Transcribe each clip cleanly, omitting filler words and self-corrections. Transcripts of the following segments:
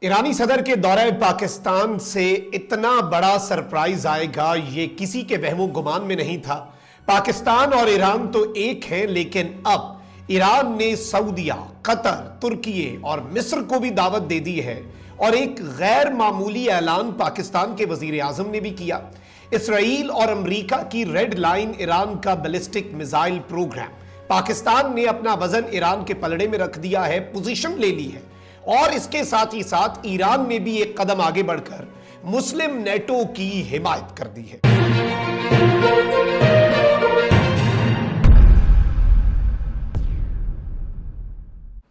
ईरानी सदर के दौरे पाकिस्तान से इतना बड़ा सरप्राइज आएगा ये किसी के वहमो गुमान में नहीं था। पाकिस्तान और ईरान तो एक है, लेकिन अब ईरान ने सऊदिया, कतर, तुर्की और मिस्र को भी दावत दे दी है और एक गैर मामूली ऐलान पाकिस्तान के वजीर आजम ने भी किया। इसराइल और अमेरिका की रेड लाइन ईरान का बैलिस्टिक मिसाइल प्रोग्राम। पाकिस्तान ने अपना वजन ईरान के पलड़े में रख दिया है, पोजीशन ले ली है और इसके साथ ही साथ ईरान ने भी एक कदम आगे बढ़कर मुस्लिम नेटो की हिमायत कर दी है।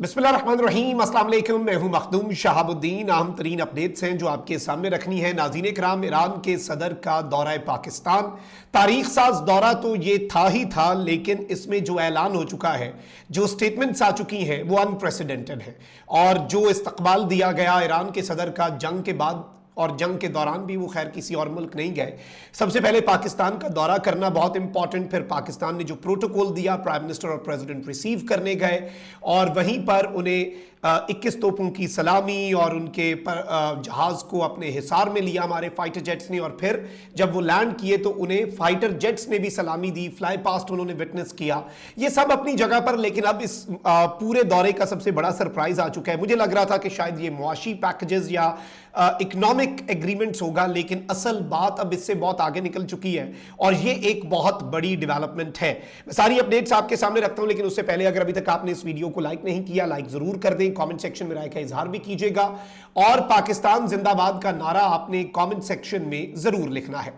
बिस्मिल्लाहिर्रहमानिर्रहीम, अस्सलाम वालेकुम। मैं हूं मखदूम शहाबुद्दीन। अहम तरीन अपडेट्स हैं जो आपके सामने रखनी है। नाज़रीन किराम, ईरान के सदर का दौरा पाकिस्तान, तारीख साज दौरा तो ये था ही था, लेकिन इसमें जो ऐलान हो चुका है, जो स्टेटमेंट्स आ चुकी हैं, वो अनप्रेसिडेंटेड है। और जो इस्तकबाल दिया गया ईरान के सदर का जंग के बाद और जंग के दौरान भी, वो खैर किसी और मुल्क नहीं गए, सबसे पहले पाकिस्तान का दौरा करना बहुत इंपॉर्टेंट। फिर पाकिस्तान ने जो प्रोटोकॉल दिया, प्राइम मिनिस्टर और प्रेसिडेंट रिसीव करने गए और वहीं पर उन्हें 21 तोपों की सलामी और उनके जहाज को अपने हिसार में लिया हमारे फाइटर जेट्स ने। और फिर जब वो लैंड किए तो उन्हें फाइटर जेट्स ने भी सलामी दी, फ्लाई पास्ट उन्होंने विटनेस किया। ये सब अपनी जगह पर, लेकिन अब इस पूरे दौरे का सबसे बड़ा सरप्राइज आ चुका है। मुझे लग रहा था कि शायद ये मुआशी पैकेजेस या इकोनॉमिक एग्रीमेंट्स होगा, लेकिन असल बात अब इससे बहुत आगे निकल चुकी है और ये एक बहुत बड़ी डेवलपमेंट है। मैं सारी अपडेट्स आपके सामने रखता हूं, लेकिन उससे पहले अगर अभी तक आपने इस वीडियो को लाइक नहीं किया, लाइक जरूर कर दें। कमेंट सेक्शन में राय का इजहार भी कीजिएगा और पाकिस्तान जिंदाबाद का नारा आपने कमेंट सेक्शन में जरूर लिखना है।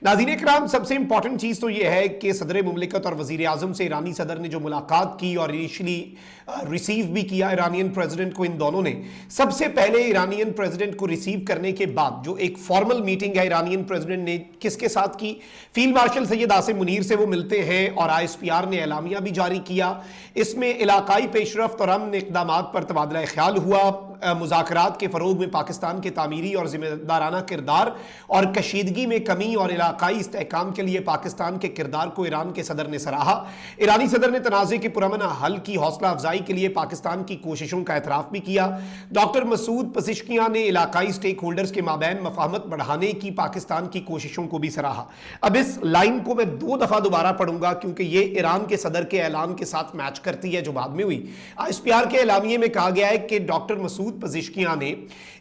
नाज़रीन इकराम, सबसे इंपॉर्टेंट चीज तो यह है कि सदर मुमलिकत और वजीर आजम से ईरानी सदर ने जो मुलाकात की और इनिशियली रिसीव भी किया ईरानियन प्रेसिडेंट को, इन दोनों ने सबसे पहले ईरानियन प्रेसिडेंट को रिसीव करने के बाद जो एक फॉर्मल मीटिंग है ईरानियन प्रेसिडेंट ने किसके साथ की, फील्ड मार्शल सैयद आसिम मुनीर से वो मिलते हैं और ISPR ने एलामिया भी जारी किया। इसमें इलाकाई पेशरफ्त और अमन इक़दाम पर तबादला ख्याल हुआ। मुज़ाकरात के फ़रोग में पाकिस्तान के तामीरी और जिम्मेदाराना किरदार और कशीदगी में कमी और इलाकाई इस्तेहकाम के लिए पाकिस्तान के किरदार को ईरान के सदर ने सराहा। ईरानी सदर ने तनाज़े के पुरअमन हल की हौसला अफजाई के लिए पाकिस्तान की कोशिशों का एतराफ़ भी किया। डॉक्टर मसूद पज़िश्कियान ने इलाकाई स्टेक होल्डर्स के माबैन मफाहमत बढ़ाने की पाकिस्तान की कोशिशों को भी सराहा। अब इस लाइन को मैं 2 दफ़ा दोबारा पढ़ूंगा क्योंकि ये ईरान के सदर के ऐलान के साथ मैच करती है जो बाद में हुई। ISPR के एलामिये में कहा गया है कि डॉक्टर मसूद पज़िश्कियान ने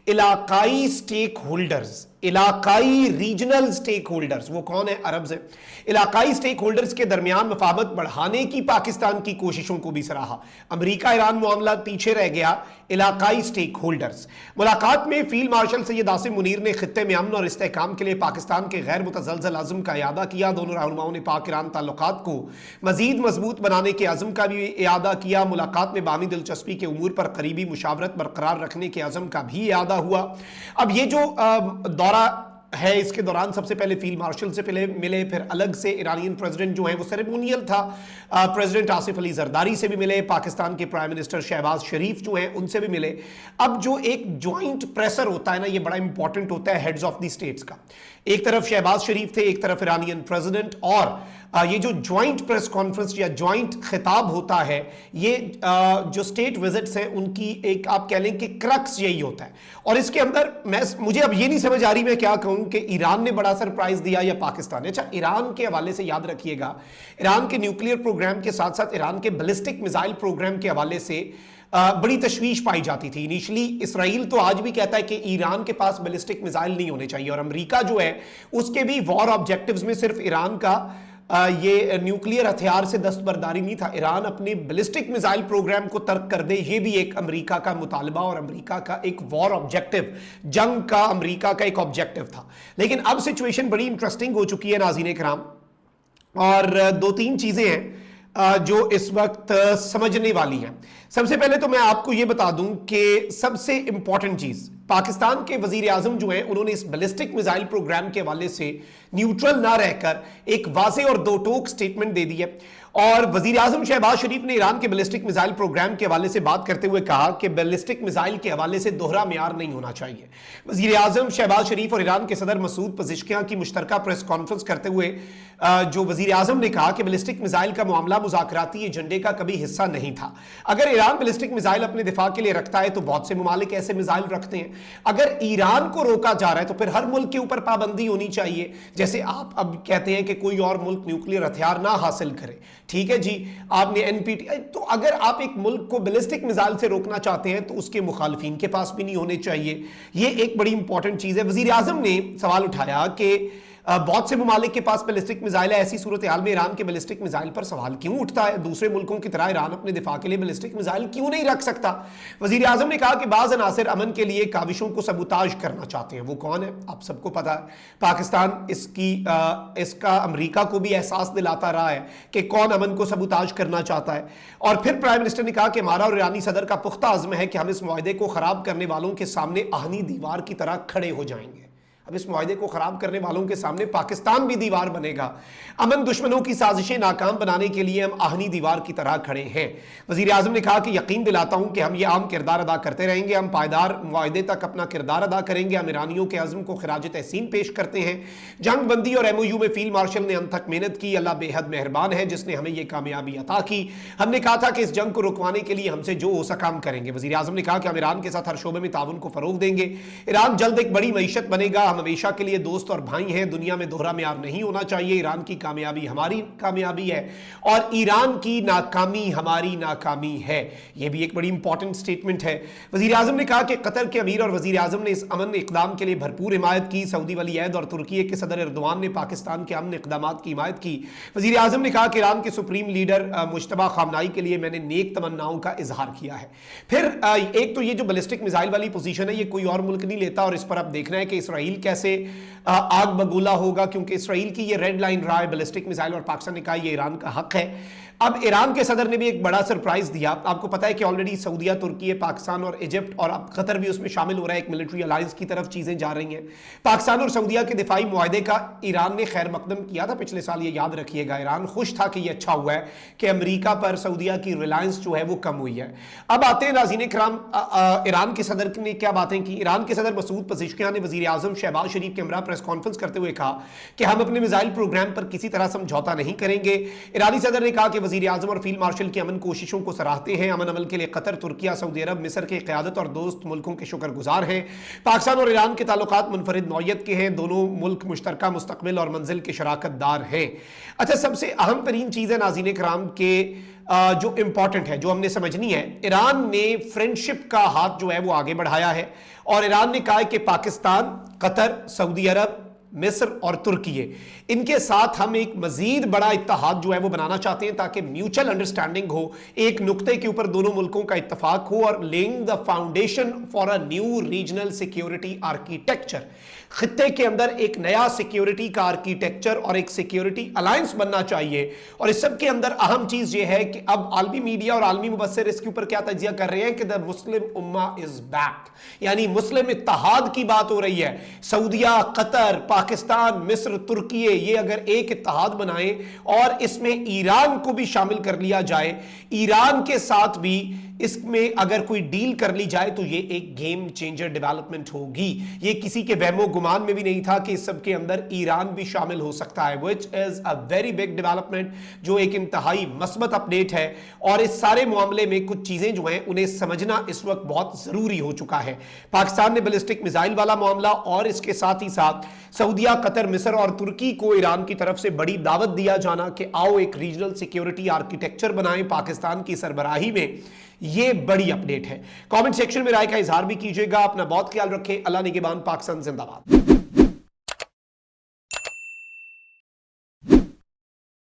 इलाकाई स्टेक होल्डर्स, इलाकाई रीजनल स्टेक होल्डर्स, वो कौन है, अरब से, इलाकाई स्टेक होल्डर्स के दरमियान मफाहमत बढ़ाने की पाकिस्तान की कोशिशों को भी सराहा। अमेरिका ईरान मामला पीछे रह गया, इलाकाई स्टेक होल्डर्स। मुलाकात में फील्ड मार्शल सैयद आसिम मुनीर ने खित्ते में अमन और इस्तेहकाम के लिए पाकिस्तान के गैर मुतज़लज़ल अज़्म का इयादा किया। दोनों रहनुमाओं ने पाक ईरान ताल्लुकात को मजीद मजबूत बनाने के अज़्म का भी इयादा किया। मुलाकात में बामी दिलचस्पी के उमूर पर करीबी मुशावरत बरकरार रखने के अज़्म का भी इयादा हुआ। अब ये जो दौरा है, इसके दौरान सबसे पहले फील्ड मार्शल से पहले मिले, फिर अलग से ईरानियन प्रेसिडेंट जो है वो सेरेमोनियल था, प्रेसिडेंट आसिफ अली जरदारी से भी मिले, पाकिस्तान के प्राइम मिनिस्टर शहबाज शरीफ जो हैं उनसे भी मिले। अब जो एक ज्वाइंट प्रेशर होता है ना, ये बड़ा इंपॉर्टेंट होता है हेड्स ऑफ द स्टेट्स का। एक तरफ शहबाज शरीफ थे, एक तरफ ईरानियन प्रेसिडेंट, और ये जो ज्वाइंट प्रेस कॉन्फ्रेंस या ज्वाइंट खिताब होता है, ये जो स्टेट विजिट्स हैं उनकी एक, आप कह लें कि क्रक्स यही होता है। और इसके अंदर मुझे अब ये नहीं समझ आ रही मैं क्या कहूं कि ईरान ने बड़ा सरप्राइज दिया या पाकिस्तान ने। अच्छा, ईरान के हवाले से याद रखिएगा, ईरान के न्यूक्लियर प्रोग्राम के साथ साथ ईरान के बैलिस्टिक मिसाइल प्रोग्राम के हवाले से बड़ी तशवीश पाई जाती थी। इनिशियली इसराइल तो आज भी कहता है कि ईरान के पास बैलिस्टिक मिसाइल नहीं होने चाहिए, और अमेरिका जो है उसके भी वॉर ऑब्जेक्टिव्स में सिर्फ ईरान का ये न्यूक्लियर हथियार से दस्तबरदारी नहीं था, ईरान अपने बैलिस्टिक मिसाइल प्रोग्राम को तर्क कर दे, ये भी एक अमेरिका का मुतालबा और अमेरिका का एक वॉर ऑब्जेक्टिव, जंग का अमेरिका का एक ऑब्जेक्टिव था। लेकिन अब सिचुएशन बड़ी इंटरेस्टिंग हो चुकी है नाज़रीन किराम, और 2-3 चीजें हैं जो इस वक्त समझने वाली हैं। सबसे पहले तो मैं आपको यह बता दूं कि सबसे इंपॉर्टेंट चीज, पाकिस्तान के वजीर आजम जो हैं उन्होंने इस बैलिस्टिक मिसाइल प्रोग्राम के हवाले से न्यूट्रल ना रहकर एक वाज़ेह और दो टोक स्टेटमेंट दे दी है। और वजीर आजम शहबाज शरीफ ने ईरान के बैलिस्टिक मिसाइल प्रोग्राम के हवाले से बात करते हुए कहा कि बैलिस्टिक मिसाइल के हवाले से दोहरा म्यार नहीं होना चाहिए। वजीर आजम शहबाज शरीफ और ईरान के सदर मसूद पज़ेश्कियां की मुश्तरका प्रेस कॉन्फ्रेंस करते हुए जो वजीर आजम ने कहा कि बैलिस्टिक मिसाइल का मामला मुज़ाकराती एजेंडे का कभी हिस्सा नहीं था। अगर ईरान बैलिस्टिक मिसाइल अपने दिफा के लिए रखता है तो बहुत से ममालिक ऐसे मिसाइल रखते हैं। अगर ईरान को रोका जा रहा है तो फिर हर मुल्क के ऊपर पाबंदी होनी चाहिए। जैसे आप अब कहते हैं कि कोई और मुल्क न्यूक्लियर हथियार ना हासिल करे, ठीक है जी, आपने एनपीटी, तो अगर आप एक मुल्क को बैलिस्टिक मिसाइल से रोकना चाहते हैं तो उसके मुखालिफिन के पास भी नहीं होने चाहिए। ये एक बड़ी इंपॉर्टेंट चीज है। वजीर आजम ने सवाल उठाया कि बहुत से ममालिक के पास बैलिस्टिक मिसाइल है, ऐसी सूरत हाल में ईरान के बैलिस्टिक मिसाइल पर सवाल क्यों उठता है? दूसरे मुल्कों की तरह ईरान अपने दिफा के लिए बैलिस्टिक मिसाइल क्यों नहीं रख सकता? वजीर आजम ने कहा कि बाज़ अनासिर अमन के लिए काविशों को सबूताज करना चाहते हैं। वो कौन है? आप सबको पता है। पाकिस्तान इसका अमरीका को भी एहसास दिलाता रहा है कि कौन अमन को सबूताज करना चाहता है। और फिर प्राइम मिनिस्टर ने कहा कि हमारा और ईरानी सदर का पुख्ता अज़्म है कि हम इस मुआहदे को खराब करने वालों के सामने आहनी दीवार की तरह खड़े हो जाएंगे। अब इस मुआहदे को खराब करने वालों के सामने पाकिस्तान भी दीवार बनेगा। अमन दुश्मनों की साजिशें नाकाम बनाने के लिए हम आहनी दीवार की तरह खड़े हैं। वजीर आजम ने कहा कि यकीन दिलाता हूं कि हम ये आम किरदार अदा करते रहेंगे, हम पायदार मुआहदे तक अपना किरदार अदा करेंगे। हम ईरानियों के अज़्म को खिराज तहसीन पेश करते हैं। जंग बंदी और MOU में फील्ड मार्शल ने अंत तक मेहनत की। अल्लाह बेहद मेहरबान है जिसने हमें यह कामयाबी अता की। हमने कहा था कि इस जंग को रुकवाने के लिए हमसे जो हो सका हम करेंगे। वजीर आजम ने कहा कि हम ईरान के साथ हर शोबे में ताउन को फरोग देंगे। ईरान जल्द एक बड़ी मईशत बनेगा। हम हमेशा के लिए दोस्त और भाई हैं। दुनिया में दोहरा म्यार नहीं होना चाहिए। ईरान की कामयाबी हमारी कामयाबी है और ईरान की नाकामी हमारी नाकामी है। यह भी एक बड़ी इंपॉर्टेंट स्टेटमेंट है। वजीर आजम ने कहा कि कतर के अमीर और वजीर आजम ने इस अमन इकदाम के लिए भरपूर हिमायत की। सऊदी वली अहद और तुर्की के सदर एर्दोआन ने पाकिस्तान के अमन इकदाम की हिमायत की। वजीर आजम ने कहा कि ईरान के सुप्रीम लीडर मुश्तबा खामनाई के लिए मैंने नेक तमन्नाओं का इजहार किया है। फिर एक तो ये जो बैलिस्टिक मिसाइल वाली पोजीशन है ये कोई और मुल्क नहीं लेता और इस पर अब देखना है कि इसराइल कैसे आग बगूला होगा, क्योंकि इसराइल की ये रेड लाइन रहा है बैलिस्टिक मिसाइल और पाकिस्तान ने कहा ये ईरान का हक है। अब ईरान के सदर ने भी एक बड़ा सरप्राइज दिया। आपको पता है कि ऑलरेडी सऊदीया, तुर्की, पाकिस्तान और इजिप्ट और अब कतर भी उसमें शामिल हो रहा है। एक मिलिट्री अलायंस की तरफ चीजें जा रही हैं। पाकिस्तान और सऊदीया के दिफाई मुआहदे का ईरान ने खैर मकदम किया था पिछले साल, ये याद रखिएगा। ईरान खुश था कि ये अच्छा हुआ है कि अमेरिका पर सऊदीया की रिलायंस जो है वो कम हुई है। अब आते हैं नाज़रीन इकराम, ईरान के सदर ने क्या बातें की। ईरान के सदर मसूद पज़ेश्कियां ने वजीर आजम शहबाज शरीफ के हमरा प्रेस कॉन्फ्रेंस करते हुए कहा कि हम अपने मिसाइल प्रोग्राम पर किसी तरह समझौता नहीं करेंगे। ईरानी सदर ने कहा कि वजीर आजम और फील्ड मार्शल की अमन कोशिशों को सराहते हैं। अमन अमल के लिए कतर, तुर्की, सऊदी अरब, मिस्र के क़यादत और दोस्त मुल्कों के शुक्रगुजार हैं। पाकिस्तान और ईरान के ताल्लुकात मुनफरिद नौयत के हैं। दोनों मुल्क मुश्तरका मुस्तकबिल और मंजिल के शराकतदार हैं। अच्छा, सबसे अहम तरीन चीज़ है नाज़रीन इकराम के जो इंपॉर्टेंट है, जो हमने समझनी है, ईरान ने फ्रेंडशिप का हाथ जो है वो आगे बढ़ाया है और ईरान ने कहा है कि पाकिस्तान, कतर, सऊदी अरब, मिस्र और तुर्की, इनके साथ हम एक मजीद बड़ा इत्तेहाद जो है वो बनाना चाहते हैं ताकि म्यूचुअल अंडरस्टैंडिंग हो, एक नुक्ते के ऊपर दोनों मुल्कों का इत्तफाक हो और laying the foundation for a new regional security architecture. खित्ते के अंदर एक नया सिक्योरिटी का आर्किटेक्चर और एक सिक्योरिटी अलायंस बनना चाहिए। और इस सब के अंदर अहम चीज यह है कि अब आलमी मीडिया और आलमी मुबस्सिर इसके ऊपर क्या तजिया कर रहे हैं कि the Muslim Umma is back, यानी मुस्लिम इत्तेहाद की बात हो रही है। सऊदिया, कतर, पाकिस्तान, मिस्र, तुर्की, ये अगर एक इत्तेहाद बनाएं और इसमें ईरान को भी शामिल कर लिया जाए, ईरान के साथ भी इसमें अगर कोई डील कर ली जाए तो ये एक गेम चेंजर डेवलपमेंट होगी। ये किसी के वहमो गुमान में भी नहीं था कि इस सब के अंदर ईरान भी शामिल हो सकता है, which is a very big development, जो एक इंतहाई मस्बत अपडेट है। और इस सारे मामले में कुछ चीजें जो हैं उन्हें समझना इस वक्त बहुत जरूरी हो चुका है। पाकिस्तान ने बैलिस्टिक मिसाइल वाला मामला और इसके साथ ही साथ सऊदिया, कतर, मिस्र और तुर्की को ईरान की तरफ से बड़ी दावत दिया जाना कि आओ एक रीजनल सिक्योरिटी आर्किटेक्चर बनाएं पाकिस्तान की सरबराही में, ये बड़ी अपडेट है। कमेंट सेक्शन में राय का इजहार भी कीजिएगा। अपना बहुत ख्याल रखें। अल्लाह निगहबान। पाकिस्तान जिंदाबाद।